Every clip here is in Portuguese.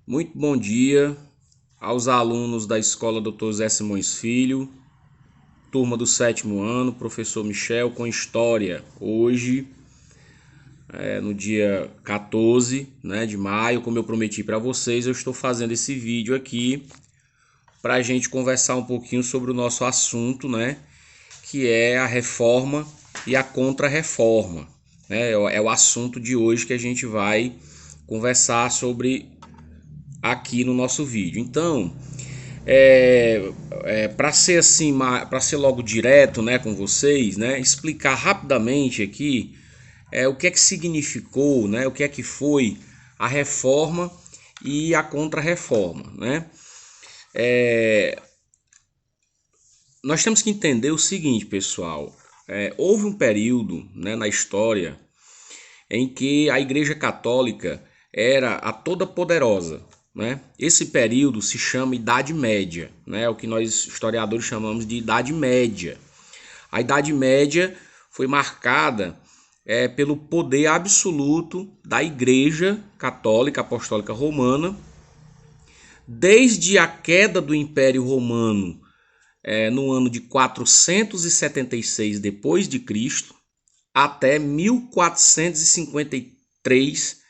Muito bom dia aos alunos da Escola Dr. Zé Simões Filho, turma do 7º ano, professor Michel com História. Hoje, no dia 14, de maio, como eu prometi para vocês, eu estou fazendo esse vídeo aqui para a gente conversar um pouquinho sobre o nosso assunto, que é a reforma e a contra-reforma. É o assunto de hoje que a gente vai conversar sobre aqui no nosso vídeo. Então, para ser assim, para ser logo direto, com vocês, explicar rapidamente aqui o que é que significou, o que é que foi a reforma e a contra-reforma, Nós temos que entender o seguinte, pessoal. Houve um período, na história em que a Igreja Católica era a toda poderosa. Esse período se chama Idade Média, o que nós historiadores chamamos de Idade Média. A Idade Média foi marcada pelo poder absoluto da Igreja Católica Apostólica Romana, desde a queda do Império Romano no ano de 476 depois de Cristo até 1453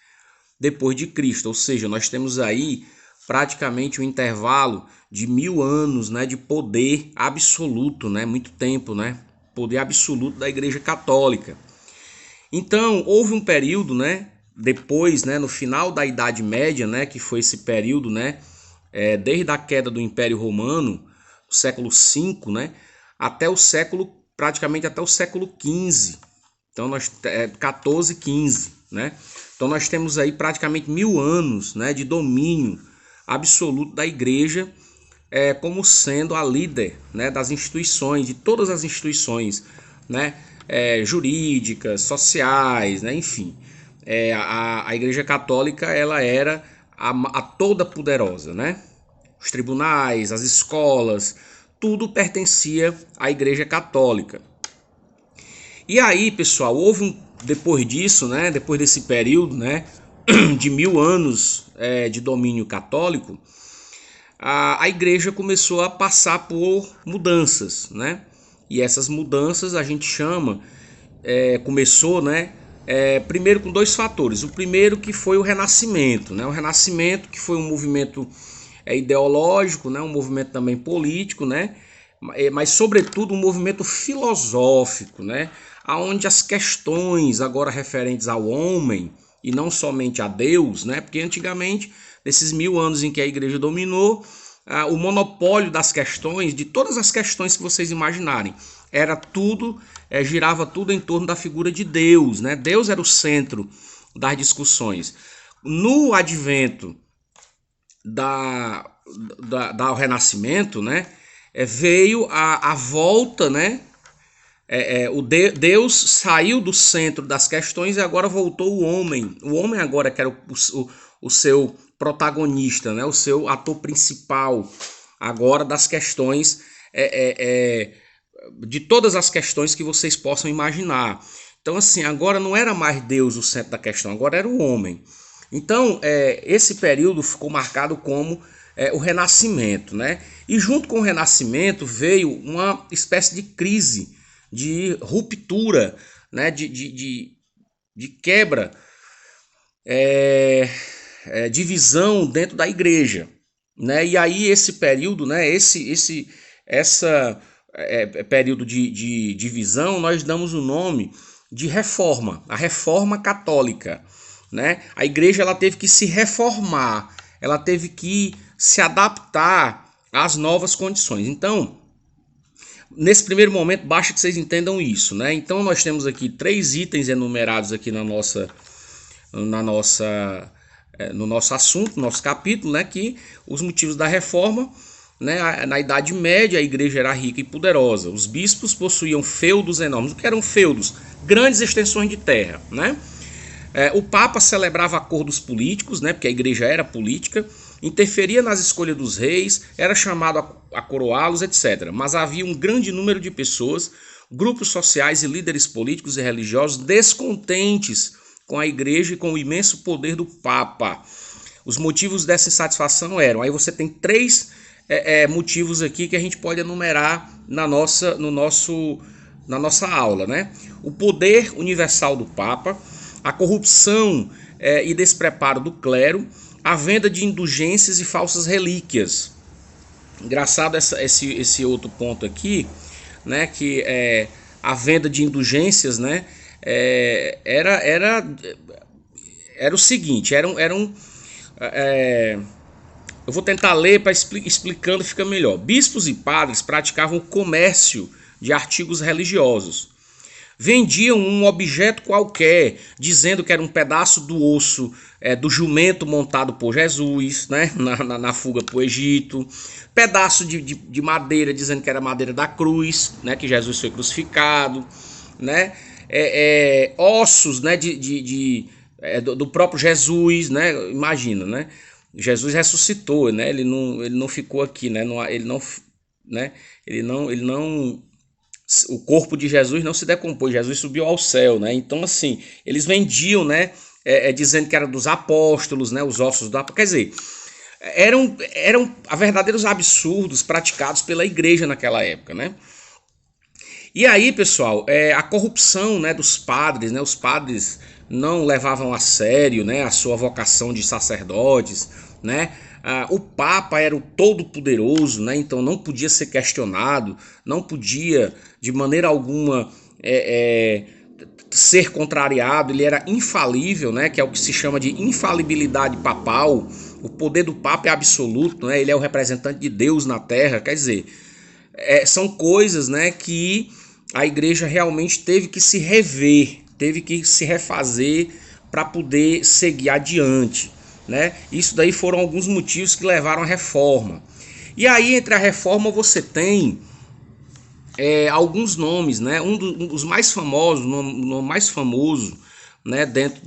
depois de Cristo, ou seja, nós temos aí praticamente um intervalo de 1000 anos, de poder absoluto, muito tempo, poder absoluto da Igreja Católica. Então, houve um período, depois, no final da Idade Média, que foi esse período, desde a queda do Império Romano, no século V, até o século, praticamente até o século XV. Então, 14, 15, Então, nós temos aí praticamente 1000 anos, de domínio absoluto da Igreja, como sendo a líder, das instituições, de todas as instituições, jurídicas, sociais, enfim. A Igreja Católica, ela era a toda poderosa, Os tribunais, as escolas, tudo pertencia à Igreja Católica. E aí, pessoal, depois disso, depois desse período, de 1000 anos de domínio católico, a igreja começou a passar por mudanças, E essas mudanças a gente chama, começou, primeiro com dois fatores. O primeiro que foi o Renascimento, O Renascimento, que foi um movimento ideológico, um movimento também político, mas sobretudo um movimento filosófico, aonde as questões agora referentes ao homem e não somente a Deus, porque antigamente, nesses 1000 anos em que a igreja dominou, o monopólio das questões, de todas as questões que vocês imaginarem, era tudo, girava tudo em torno da figura de Deus, Deus era o centro das discussões. No advento do Renascimento, veio a volta, Deus saiu do centro das questões e agora voltou o homem. O homem agora que era o seu protagonista, o seu ator principal agora das questões, de todas as questões que vocês possam imaginar. Então, assim, agora não era mais Deus o centro da questão, agora era o homem. Então, esse período ficou marcado como o Renascimento, E junto com o Renascimento veio uma espécie de crise, de ruptura, de quebra, divisão dentro da igreja, E aí esse período, esse período de divisão, nós damos o nome de reforma, a reforma católica, A igreja ela teve que se reformar, ela teve que se adaptar às novas condições. Então, nesse primeiro momento, basta que vocês entendam isso, Então, nós temos aqui 3 itens enumerados aqui no nosso assunto, no nosso capítulo, que os motivos da reforma, na Idade Média, a igreja era rica e poderosa. Os bispos possuíam feudos enormes. O que eram feudos? Grandes extensões de terra, O Papa celebrava acordos políticos, porque a igreja era política, interferia nas escolhas dos reis, era chamado a coroá-los, etc. Mas havia um grande número de pessoas, grupos sociais e líderes políticos e religiosos descontentes com a igreja e com o imenso poder do Papa. Os motivos dessa insatisfação eram, aí você tem três motivos aqui que a gente pode enumerar na nossa aula, né? O poder universal do Papa, a corrupção e despreparo do clero, a venda de indulgências e falsas relíquias. Engraçado esse outro ponto aqui, né? Que a venda de indulgências, né? Era o seguinte, eu vou tentar ler para explicando fica melhor. Bispos e padres praticavam o comércio de artigos religiosos. Vendiam um objeto qualquer, dizendo que era um pedaço do osso do jumento montado por Jesus, né, na fuga para o Egito. Pedaço de madeira, dizendo que era madeira da cruz, né, que Jesus foi crucificado. Né, ossos, né, do próprio Jesus, né, imagina, né. Jesus ressuscitou, né, ele não ficou aqui, né, o corpo de Jesus não se decompôs, Jesus subiu ao céu, né? Então, assim, eles vendiam, né? Dizendo que era dos apóstolos, né? Os ossos do apóstolo. Quer dizer, eram verdadeiros absurdos praticados pela igreja naquela época, né? E aí, pessoal, a corrupção, né, dos padres, né? Os padres não levavam a sério, né, a sua vocação de sacerdotes, né? O Papa era o todo-poderoso, né? Então não podia ser questionado, não podia de maneira alguma ser contrariado, ele era infalível, né? Que é o que se chama de infalibilidade papal. O poder do Papa é absoluto, né? Ele é o representante de Deus na Terra, quer dizer, são coisas, né, que a igreja realmente teve que se rever, teve que se refazer para poder seguir adiante. Né? Isso daí foram alguns motivos que levaram à reforma. E aí, entre a reforma, você tem alguns nomes, né? Um dos mais famosos, o nome mais famoso, né, dentro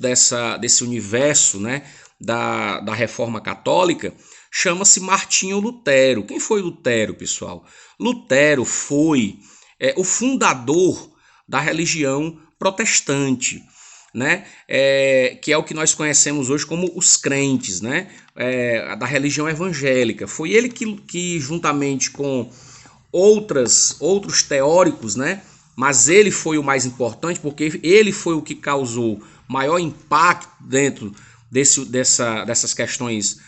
desse universo, né, da reforma católica, chama-se Martinho Lutero. Quem foi Lutero, pessoal? Lutero foi o fundador da religião protestante. Né? Que é o que nós conhecemos hoje como os crentes, né? Da religião evangélica. Foi ele que juntamente com outros teóricos, né? Mas ele foi o mais importante porque ele foi o que causou maior impacto dentro dessas questões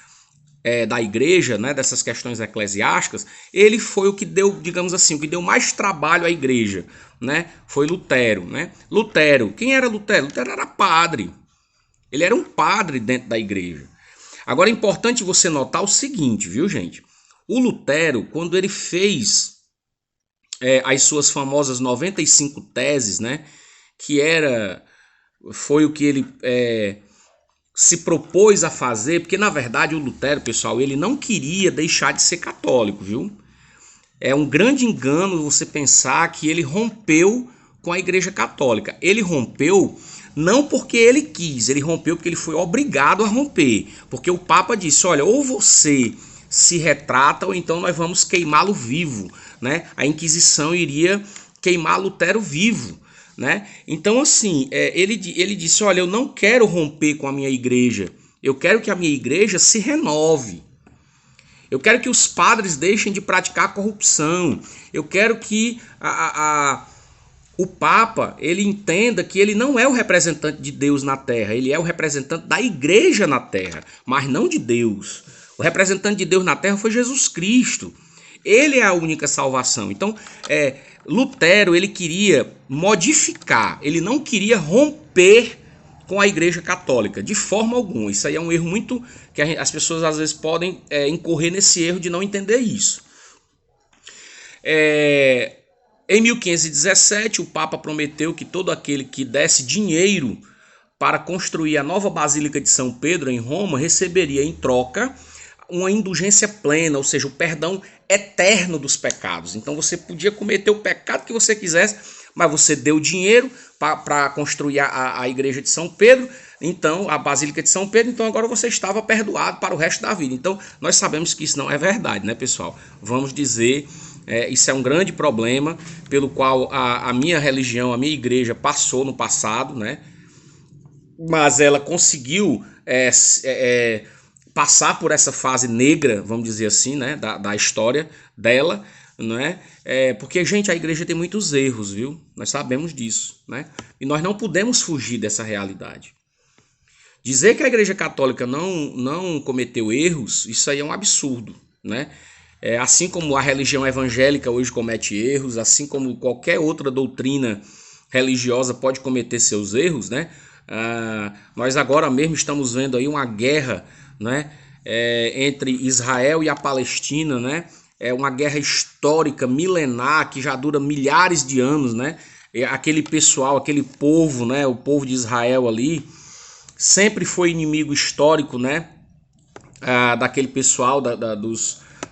da igreja, né? Dessas questões eclesiásticas. Ele foi o que deu, digamos assim, o que deu mais trabalho à igreja, né? Foi Lutero, né? Lutero, quem era Lutero? Lutero era padre. Ele era um padre dentro da igreja. Agora é importante você notar o seguinte, viu, gente? O Lutero, quando ele fez as suas famosas 95 teses, né? Que foi o que ele se propôs a fazer, porque na verdade o Lutero, pessoal, ele não queria deixar de ser católico, viu? É um grande engano você pensar que ele rompeu com a Igreja Católica. Ele rompeu não porque ele quis, ele rompeu porque ele foi obrigado a romper. Porque o Papa disse, olha, ou você se retrata ou então nós vamos queimá-lo vivo, né? A Inquisição iria queimar Lutero vivo, né? Então, assim, ele disse, olha, eu não quero romper com a minha igreja, eu quero que a minha igreja se renove. Eu quero que os padres deixem de praticar corrupção. Eu quero que o Papa ele entenda que ele não é o representante de Deus na Terra. Ele é o representante da igreja na Terra, mas não de Deus. O representante de Deus na Terra foi Jesus Cristo. Ele é a única salvação. Então, Lutero ele queria modificar. Ele não queria romper com a Igreja Católica, de forma alguma. Isso aí é um erro muito que as pessoas às vezes podem incorrer nesse erro de não entender isso. Em 1517, o Papa prometeu que todo aquele que desse dinheiro para construir a nova Basílica de São Pedro em Roma receberia em troca uma indulgência plena, ou seja, o perdão eterno dos pecados. Então você podia cometer o pecado que você quisesse, mas você deu dinheiro para construir a igreja de São Pedro, então a Basílica de São Pedro, então agora você estava perdoado para o resto da vida. Então nós sabemos que isso não é verdade, né, pessoal? Vamos dizer, isso é um grande problema pelo qual a minha religião, a minha igreja passou no passado, né? Mas ela conseguiu passar por essa fase negra, vamos dizer assim, né, da história dela, não é? Porque, gente, a igreja tem muitos erros, viu? Nós sabemos disso, né? E nós não podemos fugir dessa realidade. Dizer que a igreja católica não cometeu erros, isso aí é um absurdo, né? Assim como a religião evangélica hoje comete erros, assim como qualquer outra doutrina religiosa pode cometer seus erros, né? Nós agora mesmo estamos vendo aí uma guerra, né, entre Israel e a Palestina, né? É uma guerra histórica, milenar, que já dura milhares de anos, né? Aquele pessoal, aquele povo, né? O povo de Israel ali sempre foi inimigo histórico, né? Daquele pessoal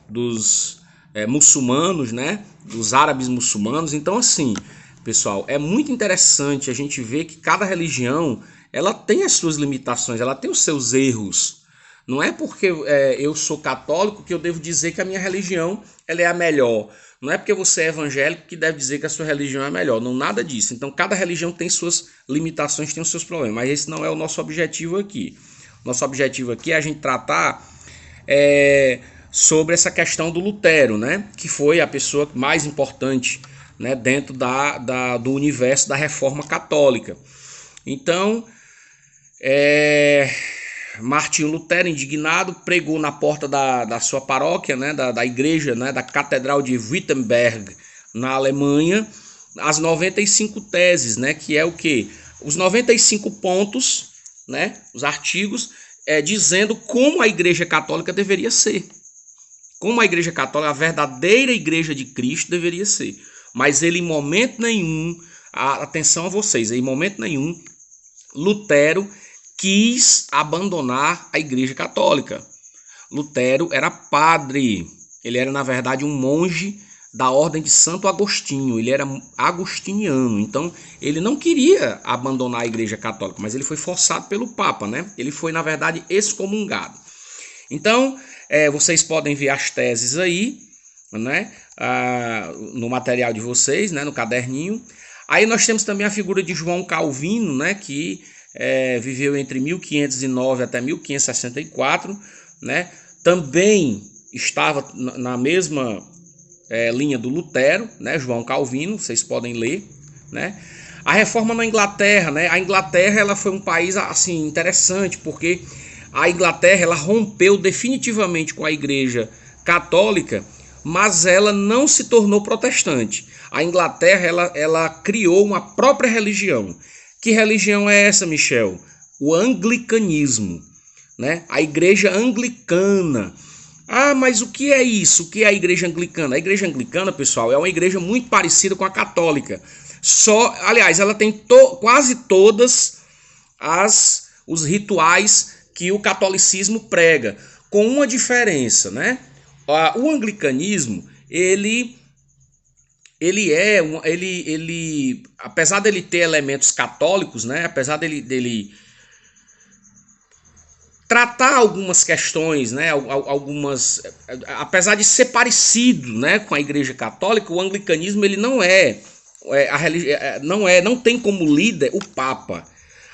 dos muçulmanos, né? Dos árabes muçulmanos. Então, assim, pessoal, é muito interessante a gente ver que cada religião ela tem as suas limitações, ela tem os seus erros. Não é porque eu sou católico que eu devo dizer que a minha religião ela é a melhor. Não é porque você é evangélico que deve dizer que a sua religião é melhor. Não, nada disso. Então, cada religião tem suas limitações, tem os seus problemas. Mas esse não é o nosso objetivo aqui. Nosso objetivo aqui é a gente tratar sobre essa questão do Lutero, né? Que foi a pessoa mais importante, né, dentro do universo da Reforma Católica. Então, Martinho Lutero, indignado, pregou na porta da sua paróquia, né, da igreja, né, da Catedral de Wittenberg, na Alemanha, as 95 teses, né, que é o quê? Os 95 pontos, né, os artigos, dizendo como a igreja católica deveria ser. Como a igreja católica, a verdadeira igreja de Cristo deveria ser. Mas ele, em momento nenhum, atenção a vocês, em momento nenhum, Lutero quis abandonar a igreja católica. Lutero era padre, ele era na verdade um monge da ordem de Santo Agostinho, ele era agostiniano, então ele não queria abandonar a igreja católica, mas ele foi forçado pelo Papa, né? Ele foi na verdade excomungado. Então, vocês podem ver as teses aí, né? No material de vocês, né? No caderninho. Aí nós temos também a figura de João Calvino, né? Que viveu entre 1509 até 1564, né? Também estava na mesma linha do Lutero, né? João Calvino, vocês podem ler, né? A reforma na Inglaterra, né? A Inglaterra ela foi um país assim interessante, porque a Inglaterra ela rompeu definitivamente com a Igreja Católica, mas ela não se tornou protestante. A Inglaterra ela criou uma própria religião. Que religião é essa, Michel? O anglicanismo, né? A igreja anglicana. Mas o que é isso? O que é a igreja anglicana? A igreja anglicana, pessoal, é uma igreja muito parecida com a católica. Aliás, ela tem quase todas os rituais que o catolicismo prega, com uma diferença, né? O anglicanismo, ele apesar dele ter elementos católicos, né, apesar dele tratar algumas questões, né, apesar de ser parecido, né, com a Igreja Católica, o anglicanismo ele não tem como líder o Papa.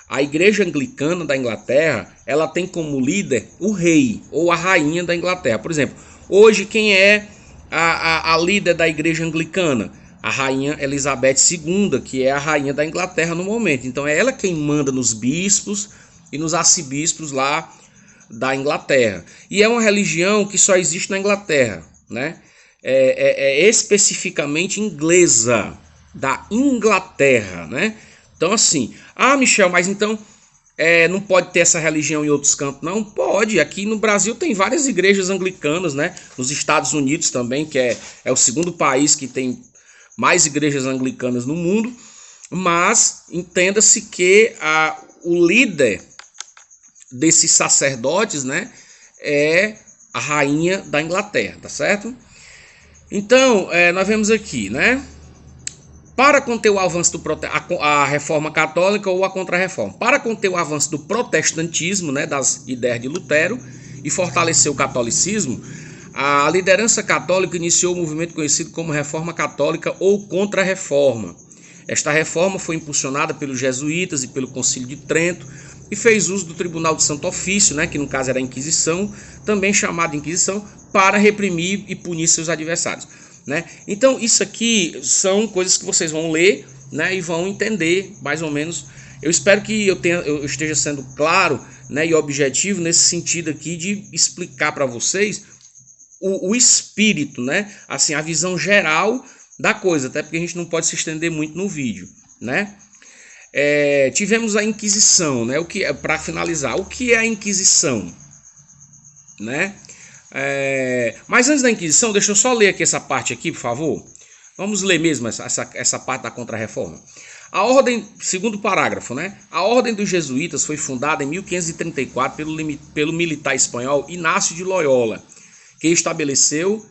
A Igreja Anglicana da Inglaterra, ela tem como líder o rei ou a rainha da Inglaterra. Por exemplo, hoje quem é a líder da igreja anglicana? A rainha Elizabeth II, que é a rainha da Inglaterra no momento. Então é ela quem manda nos bispos e nos arcebispos lá da Inglaterra. E é uma religião que só existe na Inglaterra, né? É especificamente inglesa, da Inglaterra, né? Então assim, Michel, mas então não pode ter essa religião em outros cantos? Não pode. Aqui no Brasil tem várias igrejas anglicanas, né? Nos Estados Unidos também, que é o segundo país que tem mais igrejas anglicanas no mundo. Mas entenda-se que o líder desses sacerdotes, né, é a rainha da Inglaterra, tá certo? Então, nós vemos aqui, né? Para conter o avanço a reforma católica ou a contra-reforma. Para conter o avanço do protestantismo, né, das ideias de Lutero, e fortalecer o catolicismo, a liderança católica iniciou o movimento conhecido como Reforma Católica ou Contra-Reforma. Esta reforma foi impulsionada pelos jesuítas e pelo Concílio de Trento, e fez uso do Tribunal do Santo Ofício, né, que no caso era a Inquisição, também chamada Inquisição, para reprimir e punir seus adversários, né? Então isso aqui são coisas que vocês vão ler, né, e vão entender mais ou menos. Eu espero que eu esteja sendo claro, né, e objetivo nesse sentido aqui de explicar para vocês o espírito, né, assim, a visão geral da coisa, até porque a gente não pode se estender muito no vídeo, né? Tivemos a Inquisição, né? Para finalizar, o que é a Inquisição, né? Mas antes da Inquisição, deixa eu só ler aqui essa parte aqui, por favor. Vamos ler mesmo essa parte da Contra-Reforma. A ordem, segundo parágrafo, né? A ordem dos jesuítas foi fundada em 1534 pelo militar espanhol Inácio de Loyola, que estabeleceu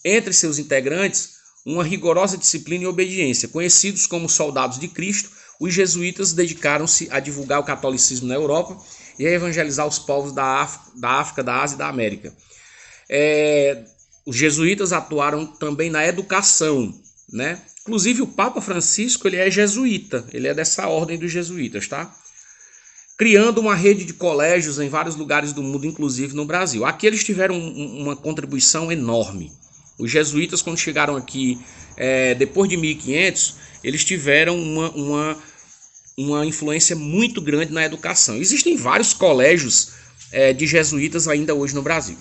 entre seus integrantes uma rigorosa disciplina e obediência. Conhecidos como soldados de Cristo, os jesuítas dedicaram-se a divulgar o catolicismo na Europa e a evangelizar os povos da África, da Ásia e da América. Os jesuítas atuaram também na educação, né? Inclusive o Papa Francisco, ele é jesuíta, ele é dessa ordem dos jesuítas, tá? Criando uma rede de colégios em vários lugares do mundo, inclusive no Brasil. Aqui eles tiveram uma contribuição enorme. Os jesuítas, quando chegaram aqui depois de 1500, eles tiveram uma influência muito grande na educação. Existem vários colégios de jesuítas ainda hoje no Brasil.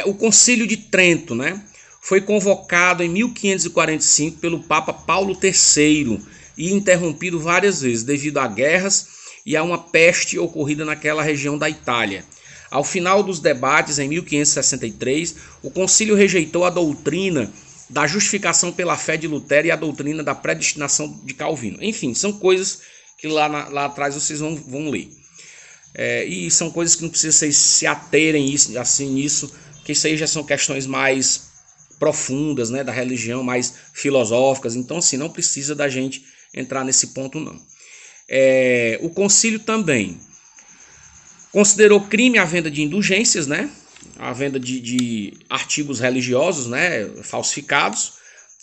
O Concílio de Trento, né, foi convocado em 1545 pelo Papa Paulo III e interrompido várias vezes devido a guerras e a uma peste ocorrida naquela região da Itália. Ao final dos debates, em 1563, o concílio rejeitou a doutrina da justificação pela fé de Lutero e a doutrina da predestinação de Calvino. Enfim, são coisas que lá atrás vocês vão ler. E são coisas que não precisa vocês se aterem assim nisso, que isso aí já são questões mais profundas, né, da religião, mais filosóficas. Então, assim, não precisa da gente entrar nesse ponto, não. O concílio também considerou crime a venda de indulgências, né, a venda de artigos religiosos, né, falsificados,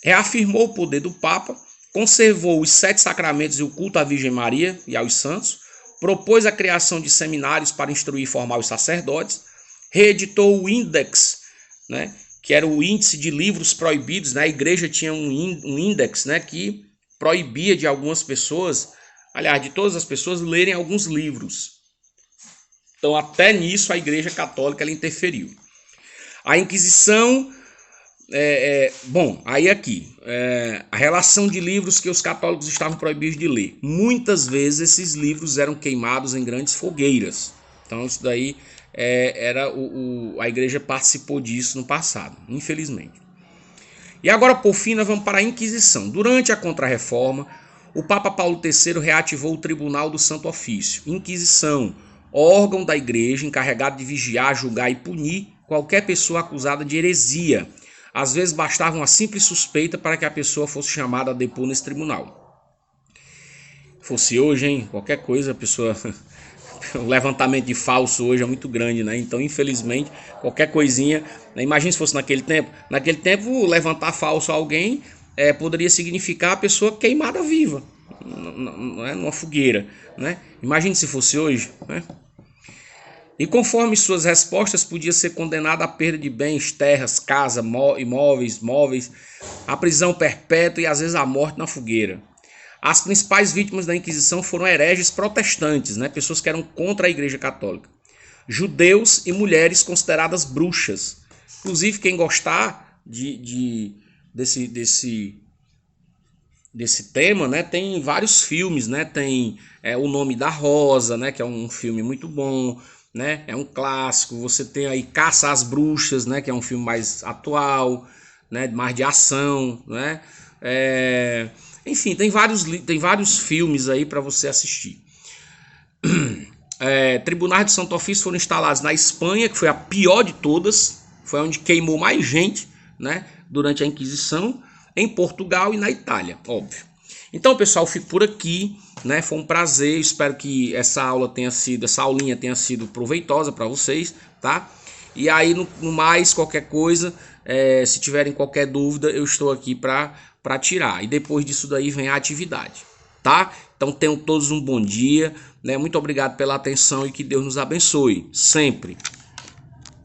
reafirmou o poder do Papa, conservou os 7 sacramentos e o culto à Virgem Maria e aos santos, propôs a criação de seminários para instruir e formar os sacerdotes, reeditou o Index, né, que era o índice de livros proibidos, né? A igreja tinha um índex, né, que proibia de algumas pessoas, aliás, de todas as pessoas, lerem alguns livros. Então, até nisso, a Igreja Católica ela interferiu. A Inquisição, a relação de livros que os católicos estavam proibidos de ler. Muitas vezes esses livros eram queimados em grandes fogueiras. Então, isso daí a igreja participou disso no passado, infelizmente. E agora, por fim, nós vamos para a Inquisição. Durante a Contra-Reforma, o Papa Paulo III reativou o Tribunal do Santo Ofício. Inquisição, órgão da igreja encarregado de vigiar, julgar e punir qualquer pessoa acusada de heresia. Às vezes bastava uma simples suspeita para que a pessoa fosse chamada a depor nesse tribunal. Fosse hoje, hein? Qualquer coisa, a pessoa... O levantamento de falso hoje é muito grande, né? Então, infelizmente, qualquer coisinha, né? Imagina se fosse naquele tempo. Naquele tempo, levantar falso a alguém poderia significar a pessoa queimada viva, numa fogueira, né? Imagine se fosse hoje, né? E conforme suas respostas, podia ser condenado à perda de bens, terras, casa, imóveis, móveis, à prisão perpétua e às vezes à morte na fogueira. As principais vítimas da Inquisição foram hereges protestantes, né? Pessoas que eram contra a Igreja Católica. Judeus e mulheres consideradas bruxas. Inclusive, quem gostar desse tema, né? Tem vários filmes, né? Tem O Nome da Rosa, né? Que é um filme muito bom, né? É um clássico. Você tem aí Caça às Bruxas, né? Que é um filme mais atual, né? Mais de ação, né? Enfim, tem vários filmes aí para você assistir. Tribunais de Santo Ofício foram instalados na Espanha, que foi a pior de todas, foi onde queimou mais gente, né, durante a Inquisição, em Portugal e na Itália, óbvio. Então, pessoal, eu fico por aqui, né? Foi um prazer, espero que essa aulinha tenha sido proveitosa para vocês, tá? E aí, no mais, qualquer coisa, se tiverem qualquer dúvida, eu estou aqui para tirar. E depois disso daí vem a atividade, tá? Então tenham todos um bom dia, né? Muito obrigado pela atenção e que Deus nos abençoe sempre.